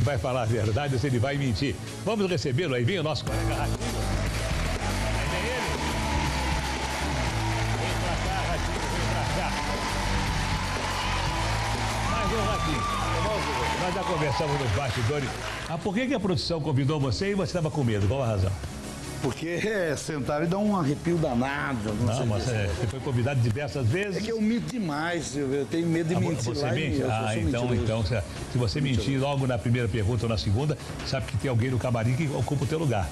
vai falar a verdade ou se ele vai mentir. Vamos recebê-lo aí, vem o nosso colega Ratinho. Aí vem ele. Vem pra cá, Ratinho, vem pra cá. Mais um Ratinho. Nós já conversamos nos bastidores. Por que a produção convidou você e você estava com medo? Qual a razão? Porque sentar e dá um arrepio danado. Não, mas você foi convidado diversas vezes. É que eu minto demais, eu tenho medo de mentir você lá. mente? Então, se você mentir logo na primeira pergunta ou na segunda, sabe que tem alguém no camarim que ocupa o teu lugar.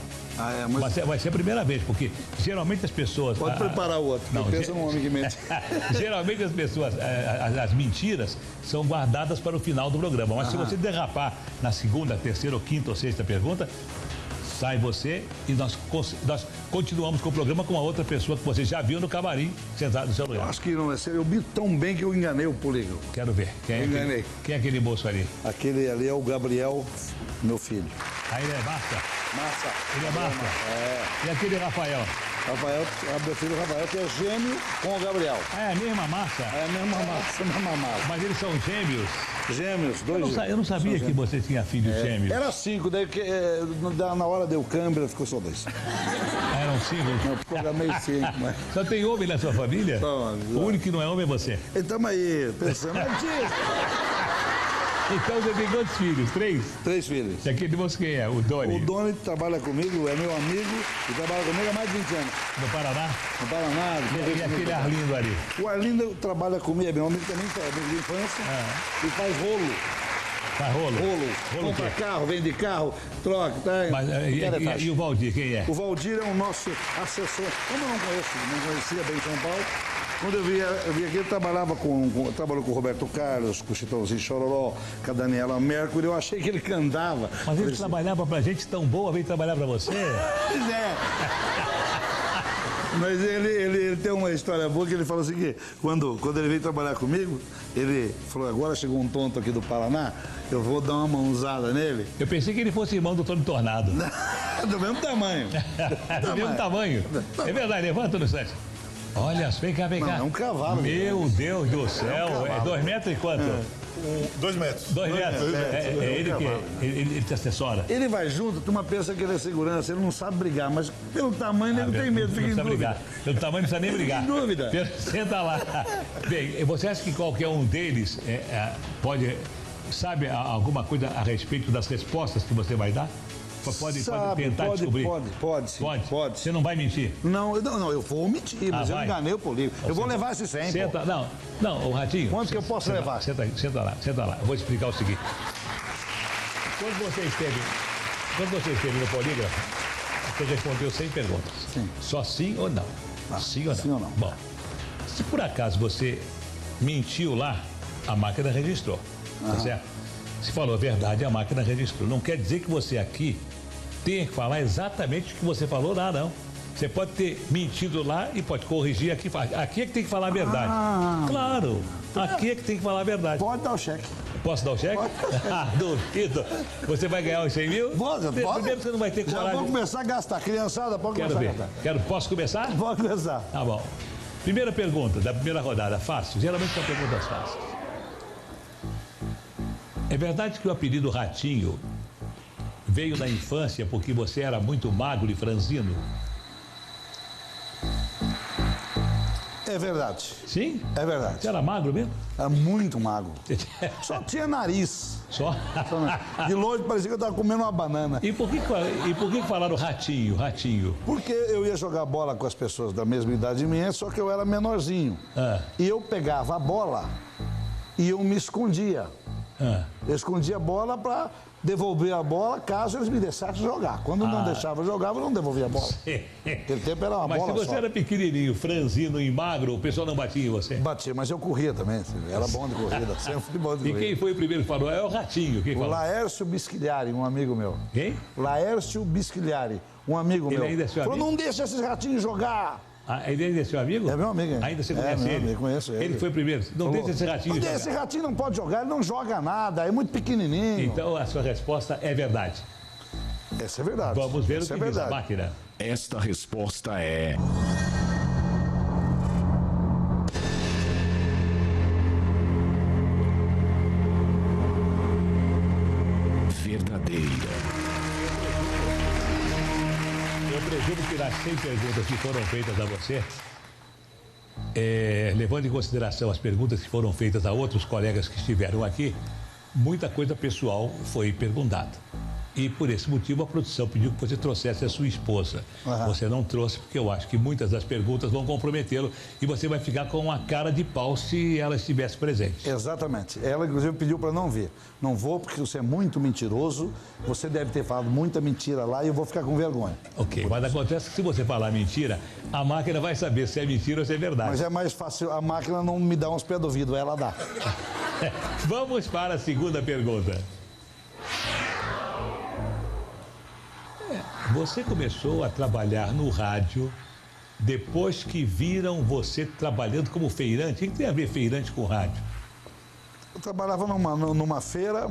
Mas vai ser a primeira vez, porque geralmente as pessoas... Pode preparar o outro, não pensa num homem que mente. Geralmente as pessoas, as mentiras são guardadas para o final do programa. Mas se você derrapar na segunda, terceira, ou quinta ou sexta pergunta, sai você e nós continuamos com o programa com uma outra pessoa que você já viu no camarim, sentado no seu lugar. Eu acho que não é sério. Eu vi tão bem que eu enganei o polígono. Quero ver. Enganei. Quem é aquele moço ali? Aquele ali é o Gabriel, meu filho. Aí ele é Massa? Massa. Ele é Massa? É. E aquele Rafael? Rafael, meu filho Rafael, que é gêmeo com o Gabriel. É a mesma massa? É a mesma massa, mesma massa. Mas eles são gêmeos? Gêmeos, dois gêmeos. Eu não sabia que você tinha filhos gêmeos. Era 5, daí na hora deu câmera, ficou só 2. Eram 5? Não, programei 5, mas... Só tem homem na sua família? Só. O único que não é homem é você. Estamos aí, pensando Então você tem quantos filhos? 3? 3 filhos. E aquele moço quem é? O Doni? O Doni trabalha comigo, é meu amigo e trabalha comigo há mais de 20 anos. No Paraná? No Paraná. E aquele Arlindo ali? O Arlindo trabalha comigo, é meu amigo também, é amigo de infância, e faz rolo. Faz rolo? Rolo. Compra carro, vende carro, troca, tá? Mas, e o Valdir, quem é? O Valdir é o nosso assessor. Como eu não conhecia bem São Paulo, quando eu vi aqui, ele trabalhou com o Roberto Carlos, com o Chitãozinho Chororó, com a Daniela Mercury, eu achei que ele cantava. Mas ele trabalhava pra gente tão boa, veio trabalhar pra você? Pois é. Mas ele tem uma história boa que ele falou assim que quando ele veio trabalhar comigo, ele falou, agora chegou um tonto aqui do Paraná, eu vou dar uma mãozada nele. Eu pensei que ele fosse irmão do Tony Tornado. Do mesmo tamanho. Do mesmo tamanho. É verdade, levanta no instante. Olha, vem cá. Não, é um cavalo. Meu Deus do céu, é 2 metros e quanto? 2 metros. 2 metros. É ele que ele te assessora. Ele vai junto, tu pensa que ele é segurança, ele não sabe brigar, mas pelo tamanho ele não tem medo, fica em dúvida. Brigar. Pelo tamanho não precisa nem brigar. Em dúvida. Senta lá. Bem, você acha que qualquer um deles sabe alguma coisa a respeito das respostas que você vai dar? Pode tentar descobrir? Pode. Você não vai mentir? Não, eu vou mentir, mas eu enganei o polígono. Eu vou levar esse 100, Senta, não, o Ratinho. Quanto que eu posso levar? Senta lá. Eu vou te explicar o seguinte. Quando você esteve no polígrafo, você respondeu 100 perguntas. Sim. Só sim ou não? Sim ou não? Sim ou não? Bom, se por acaso você mentiu lá, a máquina registrou. Tá certo? Se falou a verdade, a máquina registrou. Não quer dizer que você aqui tenha que falar exatamente o que você falou lá, não. Você pode ter mentido lá e pode corrigir aqui. Aqui é que tem que falar a verdade. Claro, aqui é que tem que falar a verdade. Pode dar o cheque. Posso dar o cheque? Duvido. Você vai ganhar os 100 mil? Pode. Primeiro você não vai ter coragem. Já vou começar a gastar. Criançada, pode começar a gastar. Posso começar? Pode começar. Tá bom. Primeira pergunta da primeira rodada, fácil. Geralmente são perguntas fáceis. É verdade que o apelido Ratinho veio da infância porque você era muito magro e franzino? É verdade. Sim? É verdade. Você era magro mesmo? Era muito magro. Só tinha nariz. Só? De longe parecia que eu estava comendo uma banana. E por que falaram Ratinho? Porque eu ia jogar bola com as pessoas da mesma idade minha, só que eu era menorzinho. E eu pegava a bola e eu me escondia. Eu escondia a bola para devolver a bola caso eles me deixassem jogar. Quando não deixava jogar, eu não devolvia a bola. Aquele tempo era uma bola só. Mas se você era pequenininho, franzino e magro, o pessoal não batia em você? Batia, mas eu corria também. Era bom de corrida, sempre fui bom de corrida. E quem foi o primeiro que falou? É o Ratinho. Quem o falou? Laércio Bisquigliari, um amigo meu. Quem? Laércio Bisquigliari, um amigo meu. Ele ainda é seu amigo? Falou, não deixa esses ratinhos jogar. Ele ainda é seu amigo? É meu amigo. Ainda você conhece ele? Eu conheço ele. Ele foi primeiro. Não deixa esse ratinho jogar. Esse ratinho não pode jogar, ele não joga nada, é muito pequenininho. Então a sua resposta é verdade. Essa é verdade. Vamos ver o que diz a máquina. Esta resposta é... verdadeira. Eu presumo que das 100 perguntas que foram feitas a você, levando em consideração as perguntas que foram feitas a outros colegas que estiveram aqui, muita coisa pessoal foi perguntada. E por esse motivo a produção pediu que você trouxesse a sua esposa. Você não trouxe porque eu acho que muitas das perguntas vão comprometê-lo e você vai ficar com uma cara de pau se ela estivesse presente. Exatamente. Ela, inclusive, pediu para não vir. Não vou porque você é muito mentiroso, você deve ter falado muita mentira lá e eu vou ficar com vergonha. Ok, mas acontece que se você falar mentira, a máquina vai saber se é mentira ou se é verdade. Mas é mais fácil, a máquina não me dá uns pés do ouvido, ela dá. Vamos para a segunda pergunta. Você começou a trabalhar no rádio depois que viram você trabalhando como feirante. O que tem a ver feirante com rádio? Eu trabalhava numa feira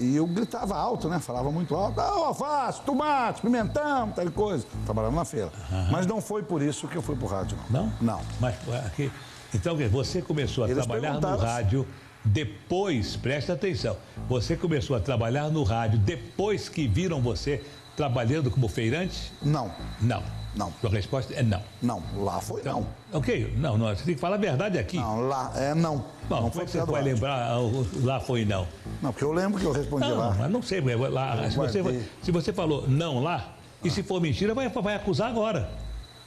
e eu gritava alto, né? Falava muito alto. Alface, tomate, pimentão, tal coisa. Trabalhava na feira. Mas não foi por isso que eu fui pro rádio, não. Não? Não. Mas aqui, então você começou a trabalhar no rádio depois, presta atenção, você começou a trabalhar no rádio depois que viram você trabalhando como feirante? Não. Não. Não. Sua resposta é não. Não, lá foi Então, não. Ok, não, você tem que falar a verdade aqui. Não, lá é não. Bom, não como é que foi você vai lembrar, lá foi não? Não, porque eu lembro que eu respondi Não, lá. mas não sei, lá, se você falou não lá, e se for mentira, vai acusar agora.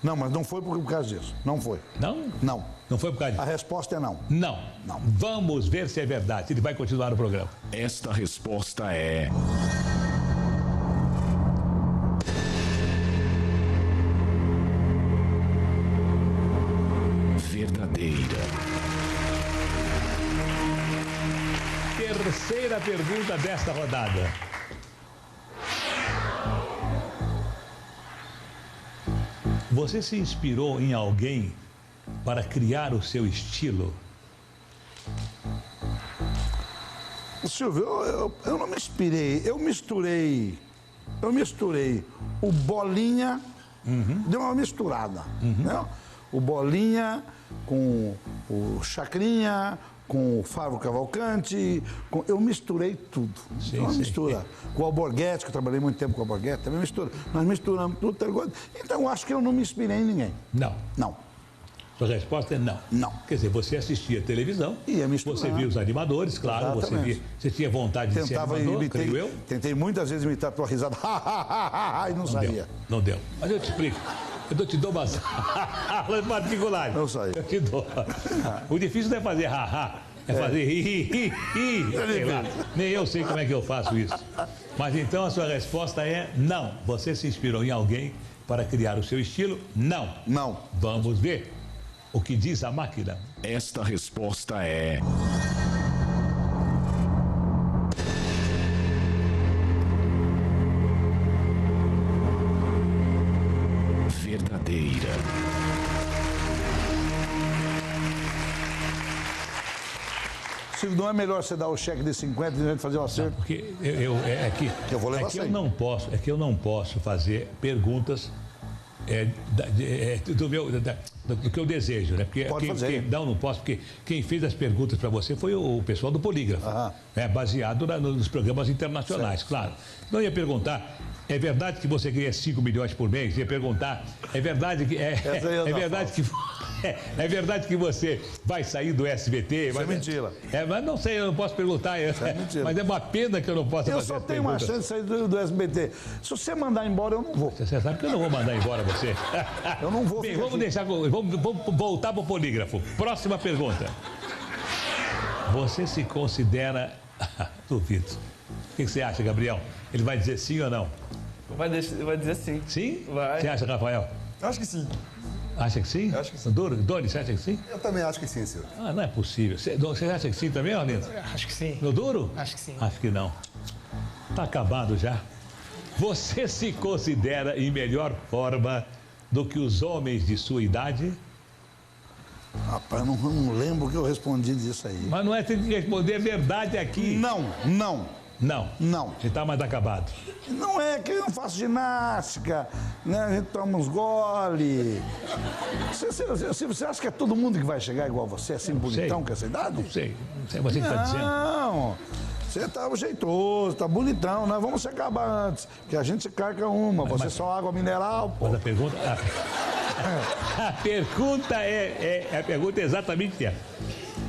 Não, mas não foi por causa disso. Não foi. Não? Não. Não foi por causa disso? A resposta é não. Não. Não. Vamos ver se é verdade, se ele vai continuar o programa. Esta resposta é... verdadeira. Terceira pergunta desta rodada. Você se inspirou em alguém para criar o seu estilo? Silvio, eu não me inspirei, eu misturei o Bolinha, deu uma misturada, né? O Bolinha com o Chacrinha, com o Fábio Cavalcante, eu misturei tudo. Sim, uma sim. mistura. Com o Alborguete, que eu trabalhei muito tempo com o Alborguete, também mistura. Nós misturamos tudo. Então, eu acho que eu não me inspirei em ninguém. Não. Não. Sua resposta é não. Não. Quer dizer, você assistia televisão, Ia misturar. você via os animadores, claro, você tinha vontade de ser animador, creio eu. Tentei muitas vezes imitar a tua risada, e não saía. Não deu. Mas eu te explico. Eu te dou umas aulas particulares. Não saía. Eu te dou. O difícil não é fazer ha-ha, é fazer ri. Sei lá. Nem eu sei como é que eu faço isso. Mas então a sua resposta é não. Você se inspirou em alguém para criar o seu estilo? Não. Não. Vamos ver o que diz a máquina. Esta resposta é... verdadeira. Silvio, não é melhor você dar o cheque de 50 e a gente fazer o acerto? Porque Eu vou levar é que 100. eu não posso fazer perguntas do que eu desejo, né? Porque Pode fazer. não posso, porque quem fez as perguntas para você foi o pessoal do Polígrafo, baseado nos programas internacionais, claro. Não ia perguntar, é verdade que você ganha 5 milhões por mês? Ia perguntar, é verdade que é verdade que você vai sair do SBT? Isso é mentira. Mas não sei, eu não posso perguntar. Isso é mentira. Mas é uma pena que eu não possa fazer Eu só as tenho uma perguntas. chance de sair do SBT. Se você mandar embora, eu não vou. Você sabe que eu não vou mandar embora você. Eu não vou Bem, ficar vamos voltar para o polígrafo. Próxima pergunta. Você se considera... Duvido. O que você acha, Gabriel? Ele vai dizer sim ou não? Vai dizer sim. Sim? Vai. Você acha, Rafael? Acho que sim. Acha que sim? Eu acho que sim. Doni, você acha que sim? Eu também acho que sim, Silvio. Ah, não é possível. Você acha que sim também, Arlindo? Acho que sim. No duro? Acho que sim. Acho que não. Tá acabado já. Você se considera em melhor forma do que os homens de sua idade? Rapaz, eu não lembro o que eu respondi disso aí. Mas não é ter que responder a verdade aqui. Não. Não. Você tá mais acabado. Não é que eu não faço ginástica, né? A gente toma uns gole. Você acha que é todo mundo que vai chegar igual você, assim bonitão com essa idade? Não sei você que está dizendo. Não. Você tá jeitoso, tá bonitão, nós vamos se acabar antes, porque a gente se carca uma, você só água mineral, pô. Mas a pergunta... A pergunta é exatamente essa.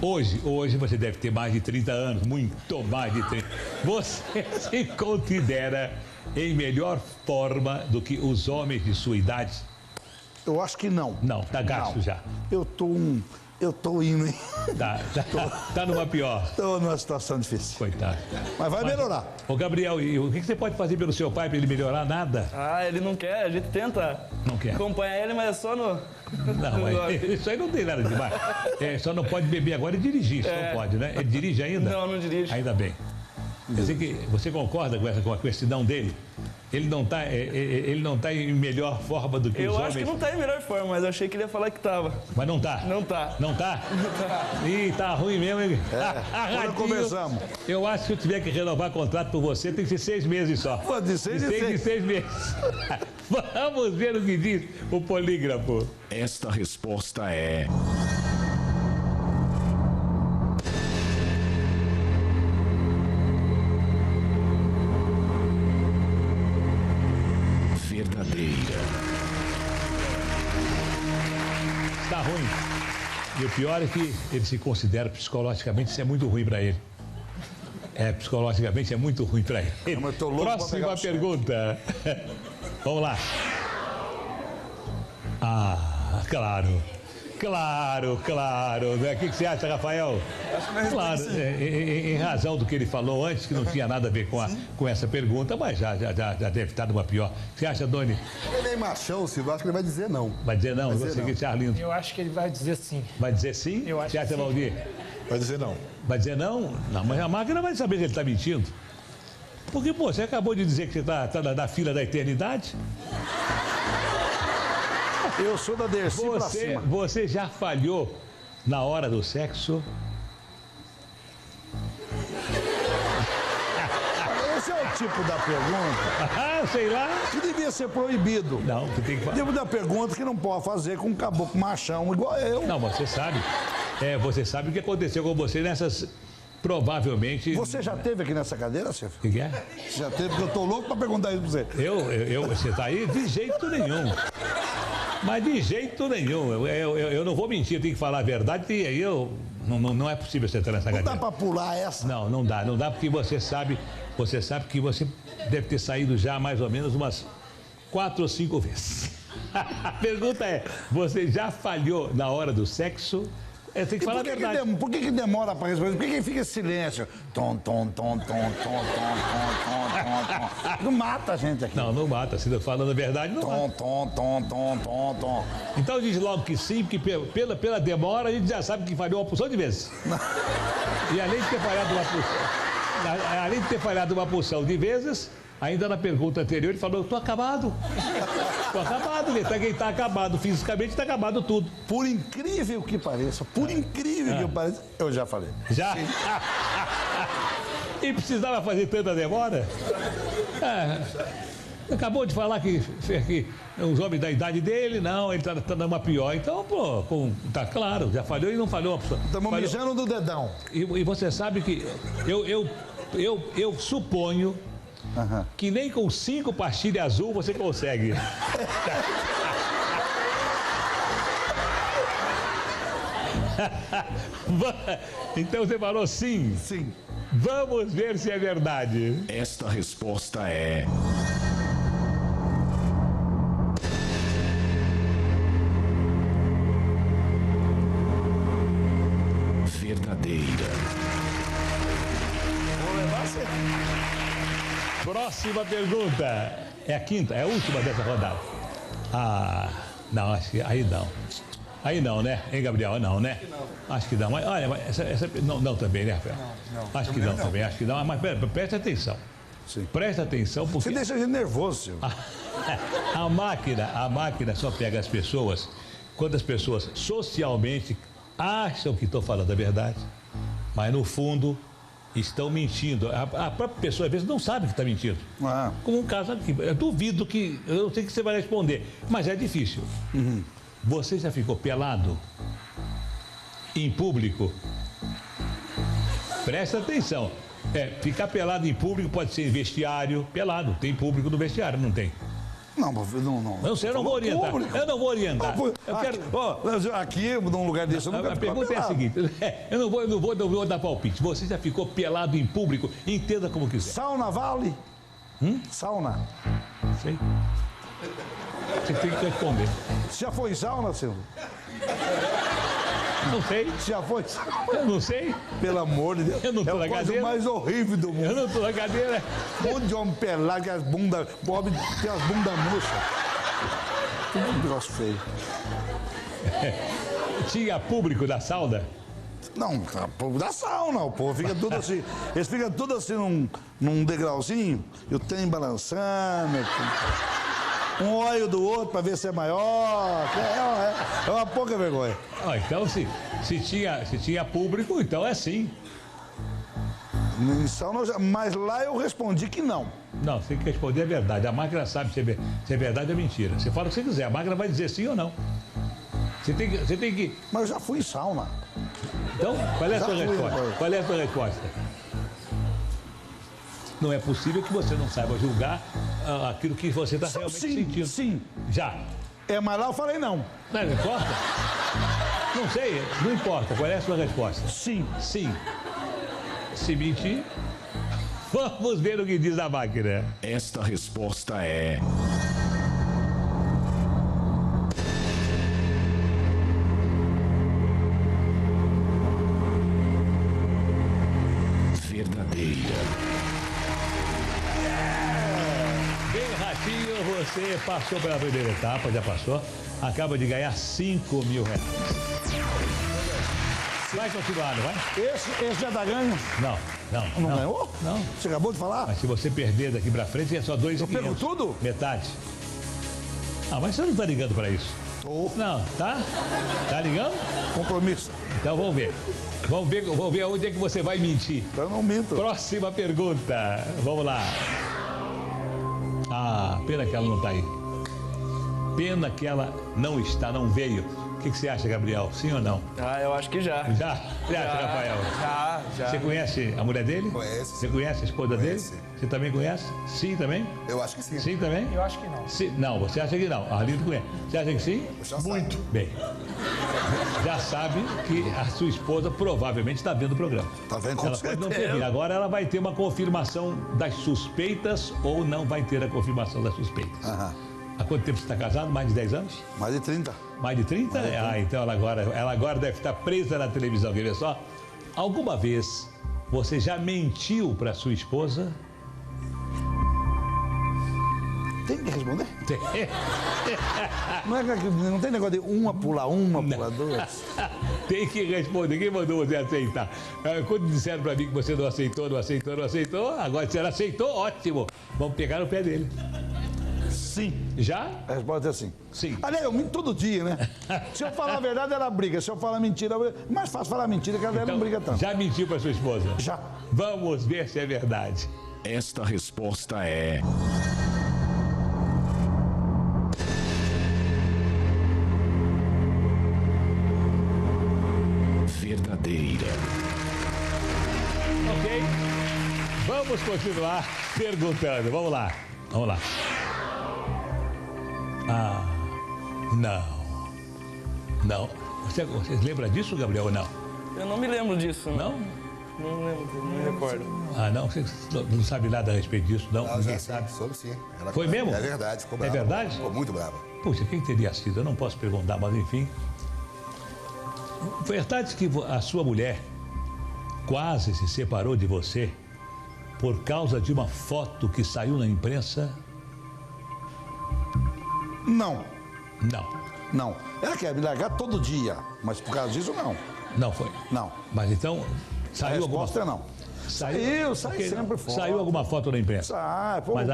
Hoje você deve ter mais de 30 anos, muito mais de 30. Você se considera em melhor forma do que os homens de sua idade? Eu acho que não. Não, tá gasto Não. já. Eu tô indo, hein? Tá numa pior. Tô numa situação difícil. Coitado. Mas vai melhorar. Ô, Gabriel, e o que você pode fazer pelo seu pai para ele melhorar? Nada? Ah, ele não quer, a gente tenta Não quer. acompanhar ele, mas é só no... Não, mas isso aí não tem nada demais. Só não pode beber agora e dirigir, isso não pode, né? Ele dirige ainda? Não dirige. Ainda bem. Você concorda com a questão dele? Ele não tá em melhor forma do que Eu os acho homens. que não tá em melhor forma, mas eu achei que ele ia falar que tava. Mas não tá? Não tá. Não tá? Ih, tá ruim mesmo, hein? Quando começamos. Eu acho que se eu tiver que renovar contrato por você, tem que ser 6 meses só. Pô, de 6 de 6 meses. Vamos ver o que diz o polígrafo. Esta resposta é verdadeira. Tá ruim. E o pior é que ele se considera psicologicamente, isso é muito ruim para ele. Psicologicamente é muito ruim para ele. Mas eu tô louco pra pegar Próxima o chefe. pergunta. Vamos lá. Ah, claro. Claro. Né? O que você acha, Rafael? Claro, em razão do que ele falou antes, que não tinha nada a ver com essa pergunta, mas já deve estar numa pior. O que você acha, Doni? Ele é machão, Silvio. Acho que ele vai dizer não. Vai dizer não? Você que Arlindo. Eu acho que ele vai dizer sim. Vai dizer sim? Eu acho Você acha, que sim. Valdir? Vai dizer não. Vai dizer não? Não, mas a máquina vai saber que ele está mentindo. Porque, pô, você acabou de dizer que você está na fila da eternidade. Eu sou da Dercy pra cima. Você já falhou na hora do sexo? Esse é o tipo da pergunta Ah, sei lá. que devia ser proibido. Não, você tem que falar. Tipo da pergunta que não pode fazer com um caboclo machão igual eu. Não, você sabe. Você sabe o que aconteceu com você nessas. Provavelmente. Você já teve aqui nessa cadeira, Silvio? O que é? Você já teve? Porque eu tô louco pra perguntar isso pra você. Você tá aí? De jeito nenhum. Mas de jeito nenhum. Eu não vou mentir, eu tenho que falar a verdade e aí não é possível você entrar nessa Não cadeira. dá pra pular essa? Não dá porque você sabe que você deve ter saído já mais ou menos umas 4 ou 5 vezes. A pergunta é, você já falhou na hora do sexo? Tem que falar a verdade. Por que demora pra responder? Por que fica silêncio? Tom. Não mata a gente aqui. Não mata. Se eu falando a verdade, não mata. Tom. Então diz logo que sim, porque pela demora a gente já sabe que falhou uma porção de vezes. E além de ter falhado uma porção de vezes, ainda na pergunta anterior ele falou, eu tô acabado. Quem tá acabado fisicamente, tá acabado tudo. Por incrível que pareça, eu já falei. Já? E precisava fazer tanta demora? Acabou de falar que os homens da idade dele, não, ele tá numa pior. Então, tá claro, já falhou e não falhou. Estamos mijando do dedão. E você sabe que eu suponho que nem com 5 pastilhas azul você consegue. Então você falou sim. Sim. Vamos ver se é verdade. Esta resposta é verdadeira. Vou levar você. Próxima pergunta. É a quinta, é a última dessa rodada. Não, acho que aí não. Aí não, né? Hein, Gabriel? Não, né? Acho que não. Mas, olha, essa não também, né, Rafael? Não. Acho que não também, acho que não. Mas presta atenção. Sim. Presta atenção porque... Você deixa a gente nervoso, Silvio. A máquina só pega as pessoas quando as pessoas socialmente acham que estão falando a verdade, mas no fundo estão mentindo. A própria pessoa às vezes não sabe que está mentindo. Como um caso aqui. Eu duvido que... Eu não sei que você vai responder, mas é difícil. Você já ficou pelado em público? Presta atenção. Ficar pelado em público pode ser em vestiário. Pelado, tem público no vestiário, não tem? Não. Não sei, eu não vou orientar. Eu não vou orientar. Eu quero... aqui, num lugar desse, eu não quero A pergunta é a seguinte: eu não vou dar palpite. Você já ficou pelado em público? Entenda como quiser. Sauna vale? Sauna. Sei. Você tem que responder. Você já foi em sauna, Silvio? Não sei. Você já foi em sauna? Eu não sei. Pelo amor de Deus. Eu não tô na É a coisa cadeira. mais horrível do mundo. Eu não tô na cadeira. Um monte de homem pelado, que as bundas... Pobre tem as bundas murchas. Tudo um negócio feio. Tinha público da sauna? Não, o povo da sauna, o povo fica tudo assim. Eles ficam tudo assim num degrauzinho, e o trem balançando. Um olho do outro para ver se é maior. É uma pouca vergonha. Então, se tinha público, então é sim. Em sauna, mas lá eu respondi que não. Não, você tem que responder a verdade. A máquina sabe se é verdade ou mentira. Você fala o que você quiser, a máquina vai dizer sim ou não. Você tem que... Mas eu já fui em sauna. Então, qual é a sua Já fui, resposta? rapaz. Qual é a sua resposta? Não é possível que você não saiba julgar aquilo que você está realmente sentindo. Sim. Já. Mas lá eu falei não. Não importa? Não sei, não importa. Qual é a sua resposta? Sim. Sim. Se mentir, vamos ver o que diz a máquina. Esta resposta é verdadeira. Bem, Ratinho, você passou pela primeira etapa, já passou. Acaba de ganhar 5 mil reais. Vai continuar, não vai? Esse já tá ganho? Não ganhou? Não. Você acabou de falar? Mas se você perder daqui pra frente, é só 2.500. Eu pego tudo? Metade. Mas você não tá ligando pra isso. Não, tá? Tá ligando? Compromisso. Então vamos ver. Vamos ver onde é que você vai mentir. Então eu não minto. Próxima pergunta. Vamos lá. Pena que ela não tá aí. Pena que ela não está, não veio. O que você acha, Gabriel? Sim ou não? Eu acho que já. Já? Você acha, Rafael? Já. Você conhece a mulher dele? Conheço. Você conhece a esposa Conheço. dele? Você também conhece? Sim, também? Eu acho que sim. Sim, também? Eu acho que não. Sim. Não, você acha que não. A Arlindo conhece. Você acha que sim? Muito. Bem, já sabe que a sua esposa provavelmente está vendo o programa. Tá vendo com Ela pode não ter certeza. vindo. Agora ela vai ter uma confirmação das suspeitas ou não vai ter a confirmação das suspeitas. Aham. Há quanto tempo você está casado? Mais de 10 anos? Mais de 30. Mais de 30? Então ela agora deve estar presa na televisão. Quer ver só? Alguma vez você já mentiu para sua esposa? Tem que responder? Tem. Não tem negócio de uma pula duas. Tem que responder. Quem mandou você aceitar? Quando disseram para mim que você não aceitou, agora se ela aceitou, ótimo. Vamos pegar no pé dele. Sim. Já? A resposta é sim. Sim. Aliás, eu minto todo dia, né? Se eu falar a verdade, ela briga. Se eu falar mentira, é mais fácil falar mentira que ela não briga tanto. Já mentiu para sua esposa? Já. Vamos ver se é verdade. Esta resposta é verdadeira. Ok? Vamos continuar perguntando. Vamos lá. Não. Você lembra disso, Gabriel, ou não? Eu não me lembro disso. Não? Não lembro, não me recordo. Não? Você não sabe nada a respeito disso, não? Não, Ninguém já sabe. soube sim. Ela- Foi mesmo? É verdade, ficou É brava. verdade? Ficou muito brava. Puxa, quem teria sido? Eu não posso perguntar, mas enfim. Verdade que a sua mulher quase se separou de você por causa de uma foto que saiu na imprensa? Não. Não. Ela quer me largar todo dia, mas por causa disso, não. Não foi. Não. Mas então, A saiu alguma resposta é não. Sai Ok, sempre fora. Saiu alguma foto na imprensa? Sai, pô, Mas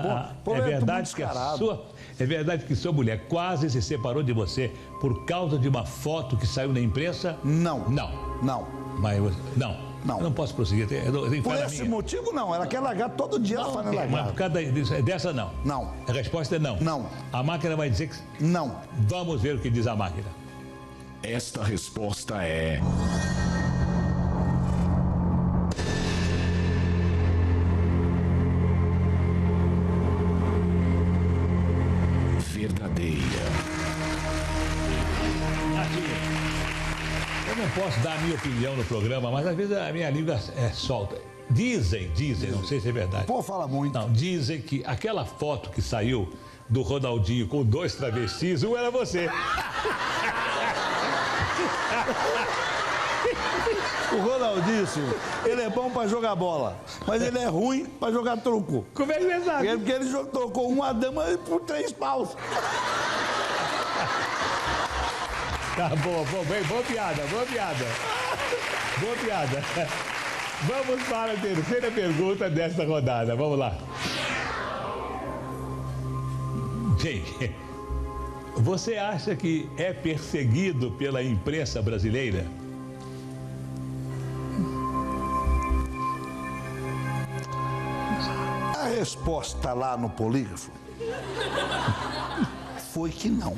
pô, é muito verdade que descarado. é verdade que sua mulher quase se separou de você por causa de uma foto que saiu na imprensa? Não. Não. Mas não. Não. Eu não posso prosseguir. Eu tenho que Por falar a esse minha. motivo, não. Ela quer largar todo dia, ela fala Mas largar. por causa dessa não. Não. A resposta é não. Não. A máquina vai dizer que. Não. Vamos ver o que diz a máquina. Esta resposta é Verdadeira. Eu não posso dar a minha opinião no programa, mas às vezes a minha língua solta. Dizem, não sei se é verdade. Pô, fala muito. Não, dizem que aquela foto que saiu do Ronaldinho com 2 travestis, um era você. O Ronaldinho, ele é bom pra jogar bola, mas ele é ruim pra jogar truco. Como é que você sabe? Porque ele trocou uma dama por 3 paus. Tá bom, boa piada. Boa piada. Vamos para a terceira pergunta desta rodada. Vamos lá. Gente, você acha que é perseguido pela imprensa brasileira? A resposta lá no polígrafo foi que não.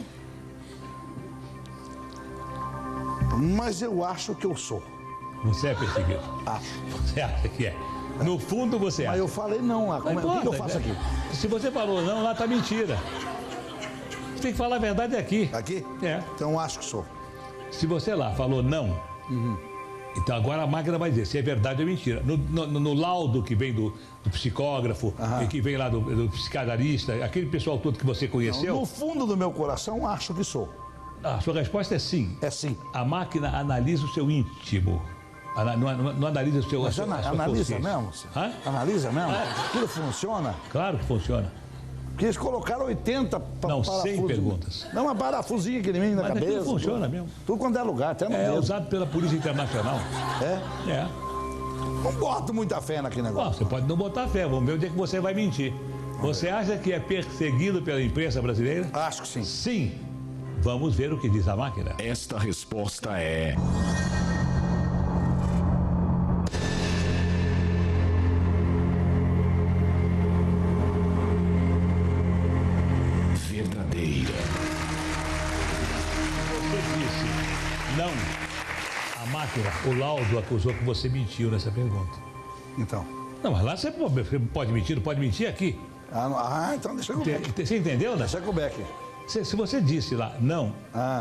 Mas eu acho que eu sou. Você é perseguido? Acho. Você acha que é? No fundo você acha. Mas eu falei não lá. O que eu faço aqui? Se você falou não, lá tá mentira. Você tem que falar a verdade aqui. Aqui? É. Então eu acho que sou. Se você lá falou não, então agora a máquina vai dizer se é verdade ou mentira. No laudo que vem do psicógrafo, e que vem lá do psicanalista, aquele pessoal todo que você conheceu. No fundo do meu coração, acho que sou. A sua resposta é sim. É sim. A máquina analisa o seu íntimo. Não analisa o seu Mas analisa mesmo? Hã? Analisa mesmo? Aquilo funciona? Claro que funciona. Porque eles colocaram 80 Não, parafusos. 100 perguntas. Não, uma parafusinha que ele vem na Mas cabeça. aquilo funciona mesmo. Tudo quanto é lugar, até no É dedo. usado pela Polícia Internacional. É? É. Não boto muita fé naquele Bom, negócio. você pode não botar fé, vamos ver onde é que você vai mentir. Você acha que é perseguido pela imprensa brasileira? Acho que sim. Sim. Vamos ver o que diz a máquina. Esta resposta é verdadeira. Você disse não. A máquina, o laudo acusou que você mentiu nessa pergunta. Então. Não, mas lá você pode mentir, não pode mentir aqui. Então deixa com o Beck. Você entendeu, né? Deixa com o Beck. Se você disse lá não,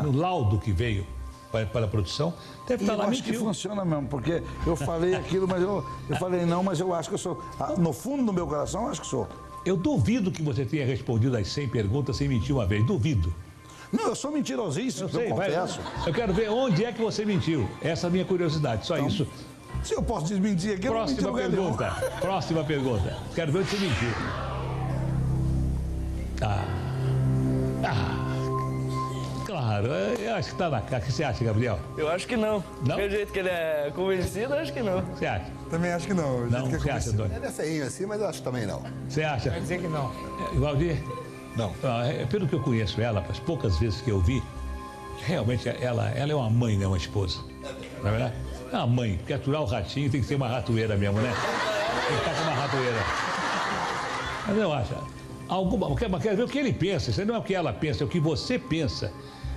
no laudo que veio para a produção, deve estar Eu lá acho que mentiu. funciona mesmo, porque eu falei aquilo, mas eu falei não, mas eu acho que eu sou. No fundo do meu coração, eu acho que sou. Eu duvido que você tenha respondido as 100 perguntas sem mentir uma vez. Duvido. Não, eu sou mentirosíssimo, eu confesso. Eu quero ver onde é que você mentiu. Essa é a minha curiosidade, só isso. Se eu posso desmentir aqui, eu não menti Próxima em lugar nenhum. pergunta. Próxima pergunta. Quero ver onde você mentiu. Claro, eu acho que está na cara. O que você acha, Gabriel? Eu acho que não. Não? Pelo jeito que ele é convencido, eu acho que não. Você acha? Também acho que não. Não, você acha, Doni? Ele é feinho assim, mas eu acho que também não. Você acha? Quer dizer que não. Valdir? Não. Pelo que eu conheço ela, as poucas vezes que eu vi, realmente ela é uma mãe, não é uma esposa. Não é verdade? É uma mãe. Porque aturar o ratinho tem que ser uma ratoeira mesmo, né? Tem que estar com uma ratoeira. Mas eu acho. Quero ver o que ele pensa. Isso não é o que ela pensa, é o que você pensa.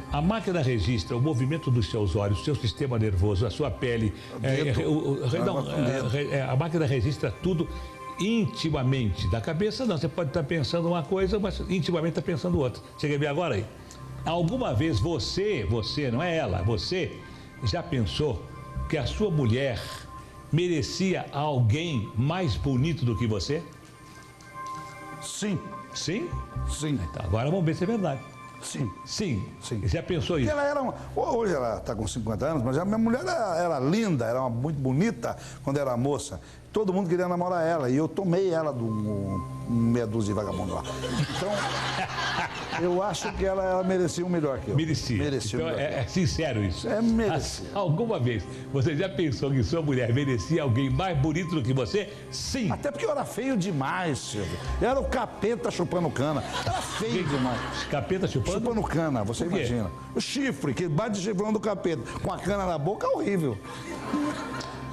A máquina registra o movimento dos seus olhos, o seu sistema nervoso, a sua pele. A máquina registra tudo intimamente. Da cabeça não, você pode estar pensando uma coisa, mas intimamente está pensando outra. Você quer ver agora aí? Alguma vez você, não é ela, você já pensou que a sua mulher merecia alguém mais bonito do que você? Sim, Sim? sim, Então, agora vamos ver se é verdade. sim. Sim. Sim. Já pensou Porque isso? ela era hoje ela está com 50 anos, mas a minha mulher era linda, era muito bonita quando era moça. Todo mundo queria namorar ela e eu tomei ela de meia dúzia de vagabundo lá. Então, eu acho que ela merecia um melhor que eu. Merecia. Merecia Então, um melhor que eu. é sincero isso. É, merecia. Alguma vez você já pensou que sua mulher merecia alguém mais bonito do que você? Sim. Até porque eu era feio demais, Silvio. Eu era o capeta chupando cana. Era feio demais. Capeta chupando? Chupando cana, você Por quê? imagina. O chifre, que bate chifrando do capeta, com a cana na boca, é horrível.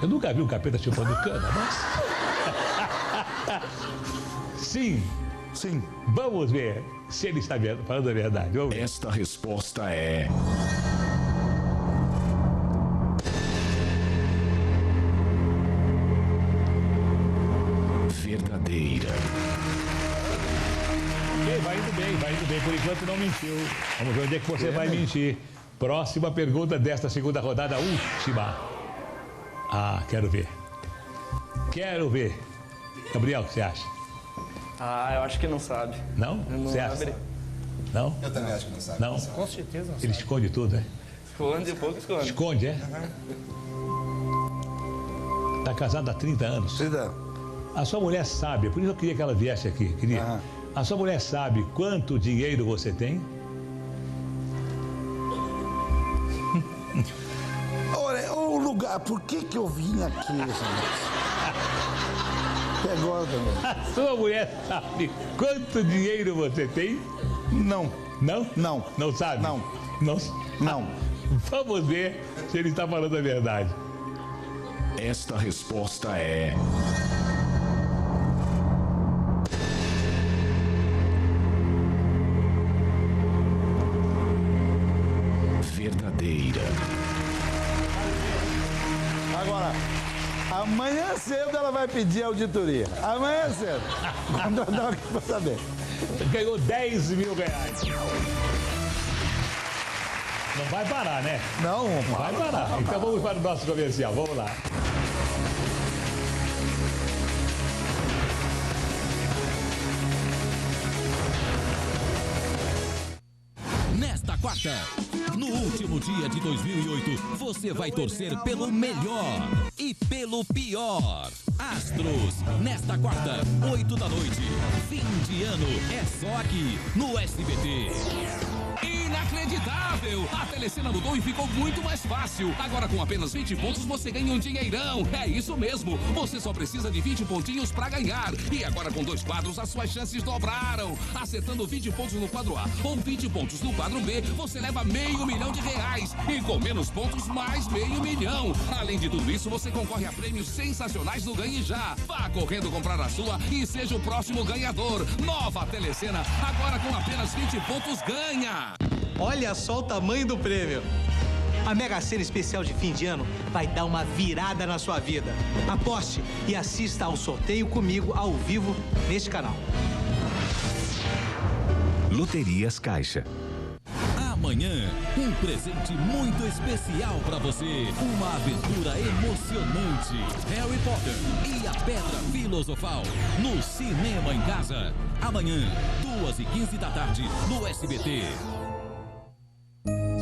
Eu nunca vi um capeta chupando cana, mas... Sim. Sim. Vamos ver se ele está falando a verdade. Vamos ver. Esta resposta é verdadeira. Ok, vai indo bem, Tá indo bem, por enquanto não mentiu. Vamos ver onde é que você vai mentir. Próxima pergunta desta segunda rodada, última. Ah, quero ver. Quero ver. Gabriel, o que você acha? Ah, eu acho que não sabe. Não? Não Você acha? sabe. Não? Eu também acho que não sabe. Não? Com certeza não Ele sabe. esconde tudo, né? Esconde, pouco esconde. Esconde, é? Tá casado há 30 anos. 30. A sua mulher sabe, por isso eu queria que ela viesse aqui. Queria. Aham. A sua mulher sabe quanto dinheiro você tem? Olha, o lugar, por que eu vim aqui, gente? Até agora também. A sua mulher sabe quanto dinheiro você tem? Não, Não? Não. Não sabe? Não. Não. não. Vamos ver se ele está falando a verdade. Esta resposta é verdadeira. Agora, amanhã cedo ela vai pedir auditoria. Amanhã cedo. Quando dá aqui pra saber. Ganhou 10 mil reais. Não vai parar, né? Não, Vai parar. Então vamos para o nosso comercial. Vamos lá. Nesta quarta, no último dia de 2008, você vai torcer pelo melhor e pelo pior. Astros, nesta quarta, 8 da noite. Fim de ano é só aqui, no SBT. Inacreditável! A Telecena mudou e ficou muito mais fácil. Agora com apenas 20 pontos você ganha um dinheirão. É isso mesmo. Você só precisa de 20 pontinhos pra ganhar. E agora com 2 quadros as suas chances dobraram. Acertando 20 pontos no quadro A ou 20 pontos no quadro B, você leva R$500 mil. E com menos pontos, mais R$500 mil. Além de tudo isso, você concorre a prêmios sensacionais no Ganhe Já. Vá correndo comprar a sua e seja o próximo ganhador. Nova Telecena, agora com apenas 20 pontos ganha. Olha só o tamanho do prêmio. A Mega Sena especial de fim de ano vai dar uma virada na sua vida. Aposte e assista ao sorteio comigo ao vivo neste canal. Loterias Caixa. Amanhã, um presente muito especial pra você. Uma aventura emocionante. Harry Potter e a Pedra Filosofal. No Cinema em Casa. Amanhã, 2h15 da tarde, no SBT.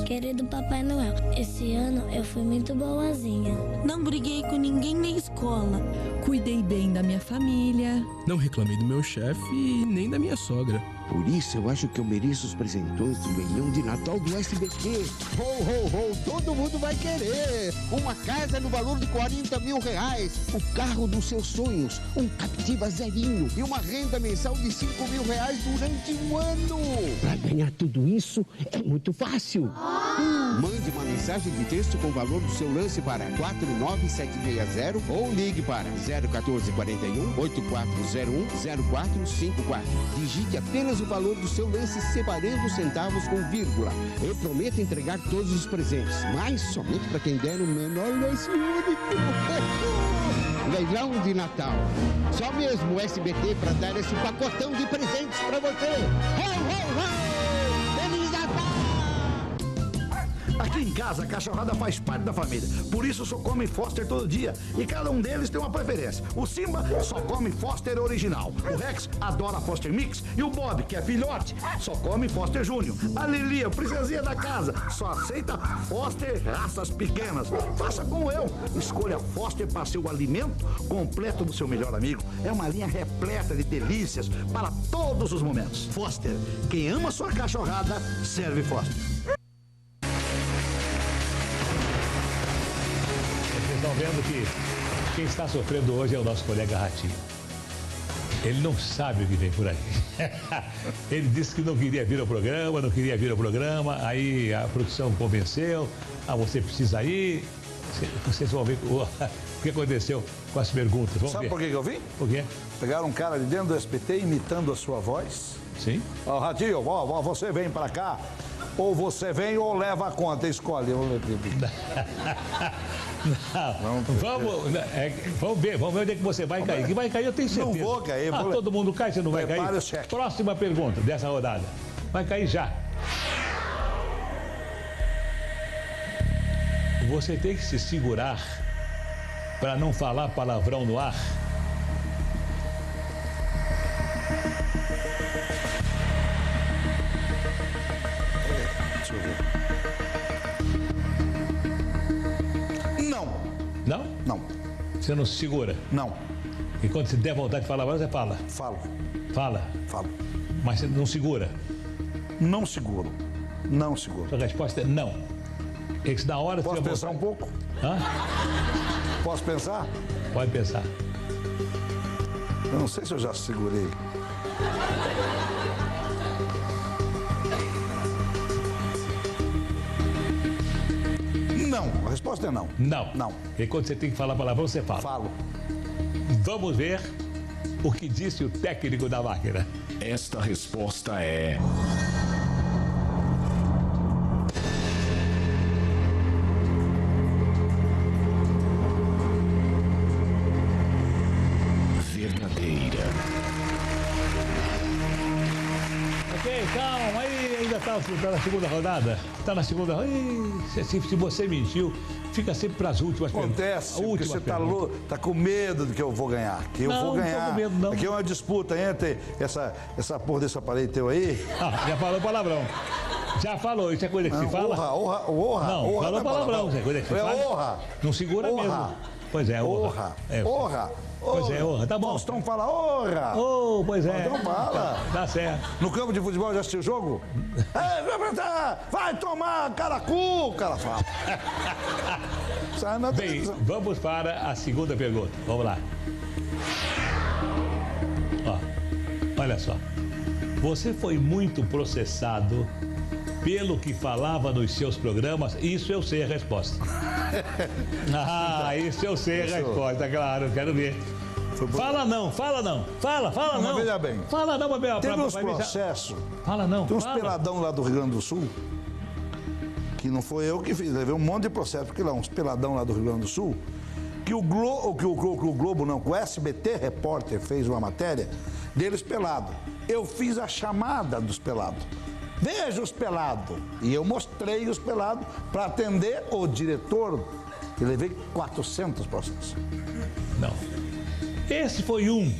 Querido Papai Noel, esse ano eu fui muito boazinha. Não briguei com ninguém na escola. Cuidei bem da minha família. Não reclamei do meu chefe e nem da minha sogra. Por isso eu acho que eu mereço os presentões do leilão de Natal do SBT. Ho, ho, ho, todo mundo vai querer. Uma casa no valor de R$40 mil. O carro dos seus sonhos. Um Captiva zerinho. E uma renda mensal de R$5 mil durante um ano. Para ganhar tudo isso é muito fácil. Mande uma mensagem de texto com o valor do seu lance para 49760 ou ligue para 01441 8401 0454. Digite apenas o valor do seu lance separando os centavos com vírgula. Eu prometo entregar todos os presentes, mas somente para quem der o menor lance único. Leilão de Natal. Só mesmo o SBT para dar esse pacotão de presentes para você. Ho, ho, ho! Feliz Natal! Aqui em casa, a cachorrada faz parte da família. Por isso, só come Foster todo dia. E cada um deles tem uma preferência. O Simba só come Foster original. O Rex adora Foster Mix. E o Bob, que é filhote, só come Foster Júnior. A Lili, a princesinha da casa, só aceita Foster raças pequenas. Faça como eu. Escolha Foster para ser o alimento completo do seu melhor amigo. É uma linha repleta de delícias para todos os momentos. Foster, quem ama sua cachorrada, serve Foster. Estão vendo que quem está sofrendo hoje é o nosso colega Ratinho. Ele não sabe o que vem por aí. Ele disse que não queria vir ao programa, aí a produção convenceu, você precisa ir. Vocês vão ver o que aconteceu com as perguntas. Vamos Sabe ver. por que eu vim? Por quê? Pegaram um cara de dentro do SBT imitando a sua voz. Sim. Ó, Ratinho, você vem pra cá, ou você vem ou leva a conta, escolhe. Vamos ver onde é que você vai cair. Que vai cair, eu tenho certeza. Não vou cair. Todo mundo cai, você não vai Prepare cair. o cheque. Próxima pergunta dessa rodada. Vai cair já. Você tem que se segurar para não falar palavrão no ar. Deixa eu ver. Não. Não? Não. Você não se segura? Não. E quando você der vontade de falar, você fala? Falo. Fala? Falo. Mas você não segura? Não seguro. Não seguro. Sua resposta é não. É que na hora... Posso pensar um pouco? Hã? Posso pensar? Pode pensar. Eu não sei se eu já segurei. Não. A resposta é não. Não. Não. E quando você tem que falar palavrão, você fala? Falo. Vamos ver o que disse o técnico da máquina. Esta resposta é... verdadeira. Ok, calma, aí ainda tá na segunda rodada. Tá na segunda rodada. Se você mentiu, fica sempre para as últimas perguntas. Acontece, porque você tá com medo de que eu vou ganhar. Que eu vou ganhar. Não tô com medo, não. Aqui é uma disputa entre essa porra desse aparelho teu aí. Ah, já falou palavrão. Já falou, isso é coisa que se fala? Honra. Não, falou palavrão, isso é coisa que se fala. É honra. Não segura mesmo. Pois é, honra. Honra. Pois é, honra, tá bom. Faustão fala honra. Oh, pois é. Então fala. Tá certo. No campo de futebol já assistiu o jogo? Vai tomar caracu, cara fala. Bem, vamos para a segunda pergunta. Vamos lá. Ó, olha só. Você foi muito processado pelo que falava nos seus programas? Isso eu sei a resposta. Isso eu sei a resposta, claro, quero ver. Fala não. Fala não. Veja bem. Fala não, Babel. Teve uns processos. Fala não. Tem uns peladão lá do Rio Grande do Sul, que não foi eu que fiz, levei um monte de processo, porque lá, uns peladão lá do Rio Grande do Sul, que o SBT Repórter fez uma matéria deles pelado. Eu fiz a chamada dos pelados. Veja os pelados. E eu mostrei os pelados para atender o diretor. E levei 400 processos. Não. Esse foi um.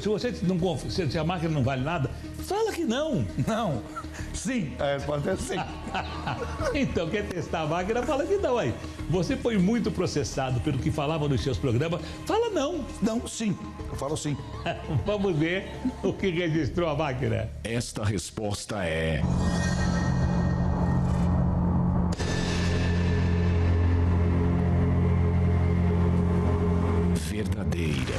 Se você não confia, se a máquina não vale nada, fala que não. Não. Sim. A resposta é sim. Então, quer testar a máquina, fala que não aí. Você foi muito processado pelo que falava nos seus programas, fala não. Não, sim. Eu falo sim. Vamos ver o que registrou a máquina. Esta resposta é... verdadeira.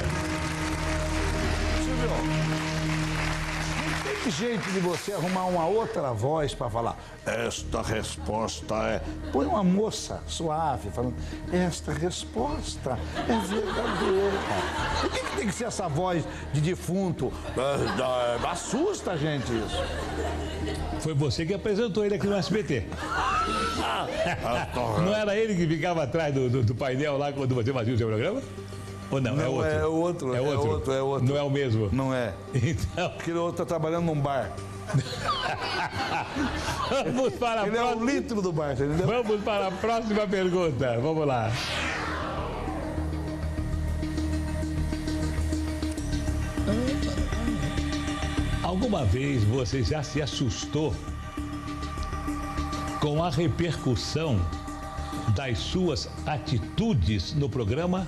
Silvio, não tem jeito de você arrumar uma outra voz para falar. Esta resposta é... Põe uma moça suave falando. Esta resposta é verdadeira. Por que tem que ser essa voz de defunto? Assusta a gente isso. Foi você que apresentou ele aqui no SBT. Não era ele que ficava atrás do painel lá quando você fazia o seu programa? Ou não? Não, é outro. É outro. Não é o mesmo? Não é. Então... Aquele outro tá trabalhando num bar. Vamos para a Ele próxima... é o litro do bar, entendeu? Vamos para a próxima pergunta. Vamos lá. Alguma vez você já se assustou com a repercussão das suas atitudes no programa?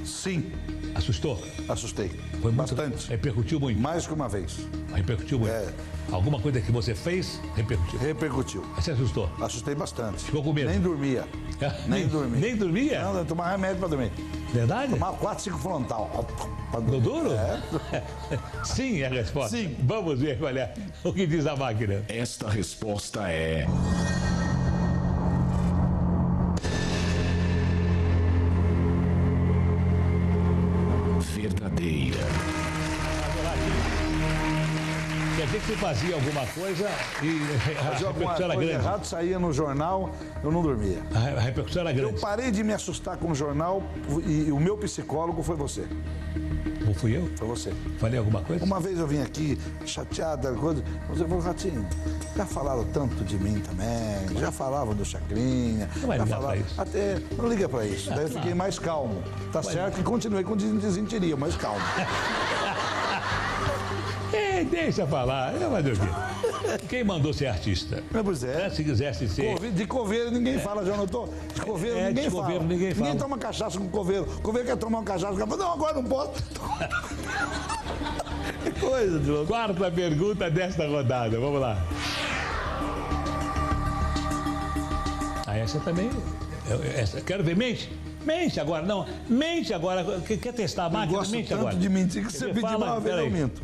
Sim. Assustou? Assustei. Foi muito, bastante. Repercutiu muito? Mais que uma vez. Repercutiu muito? É. Alguma coisa que você fez, repercutiu? Repercutiu. Você assustou? Assustei bastante. Ficou com medo? Nem dormia. Nem dormia. Nem dormia? Não, eu tomava remédio pra dormir. Verdade? Tomava 4, 5 frontal. No duro? É. Sim, é a resposta. Sim. Vamos ver qual é o que diz a máquina. Esta resposta é... verdadeira. Quer dizer que você fazia alguma coisa e a repercussão era grande? Errado, saía no jornal, eu não dormia. A repercussão era grande. Eu parei de me assustar com o jornal e o meu psicólogo foi você. Ou fui eu? Foi você. Falei alguma coisa? Uma vez eu vim aqui, chateada, coisa. Você falou, Ratinho, já falaram tanto de mim também, já falavam do Chacrinha. Não vai ligar pra isso. Até, não liga pra isso. Daí eu fiquei mais calmo. Tá certo que continuei com desinteria, mas calmo. Deixa falar. Mas o quê? Quem mandou ser artista? Pois é. Se quisesse ser... De coveiro ninguém fala, já notou? De coveiro ninguém fala. Ninguém fala. Ninguém toma cachaça com coveiro. Coveiro quer tomar uma cachaça, o cara fala, não, agora não posso. Que coisa de louco. Quarta pergunta desta rodada, vamos lá. Essa também... Quero ver, mente. Mente agora, não. Mente agora. Quer testar a máquina? Mente agora. Eu gosto tanto de mentir que você pedir uma vez, eu minto.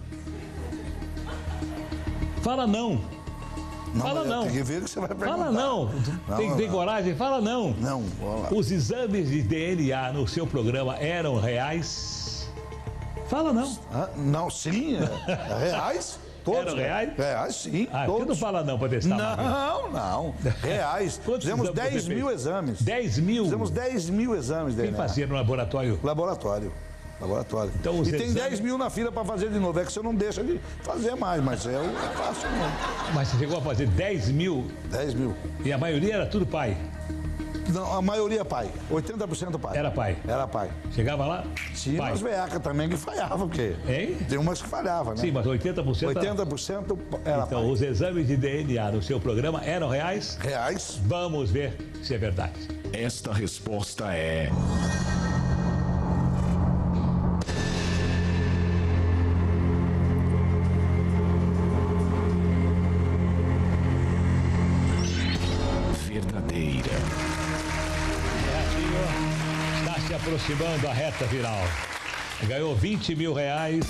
Fala não. Fala não. Tem que ver o que você vai perguntar. Fala não. Tem coragem? Fala não. Não, vamos lá. Os exames de DNA no seu programa eram reais? Fala não. Não, sim. Reais? Todos. Eram reais? Reais, sim. Por que não fala não para testar? Não. Reais. Fizemos 10 mil exames. 10 mil? Fizemos 10 mil exames. Quem fazia no laboratório? Laboratório. Então, e tem 10 mil na fila para fazer de novo. É que você não deixa de fazer mais, mas é fácil não. Mas você chegou a fazer 10 mil? 10 mil. E a maioria era tudo pai? Não, a maioria pai. 80% pai. Era pai? Era pai. Chegava lá? Tinha umas veacas também que falhavam, porque... Hein? Tem umas que falhavam, né? Sim, mas 80%... 80% era então, pai. Os exames de DNA no seu programa eram reais? Reais. Vamos ver se é verdade. Esta resposta é... verdadeira. Está se aproximando da reta final. Ganhou 20 mil reais.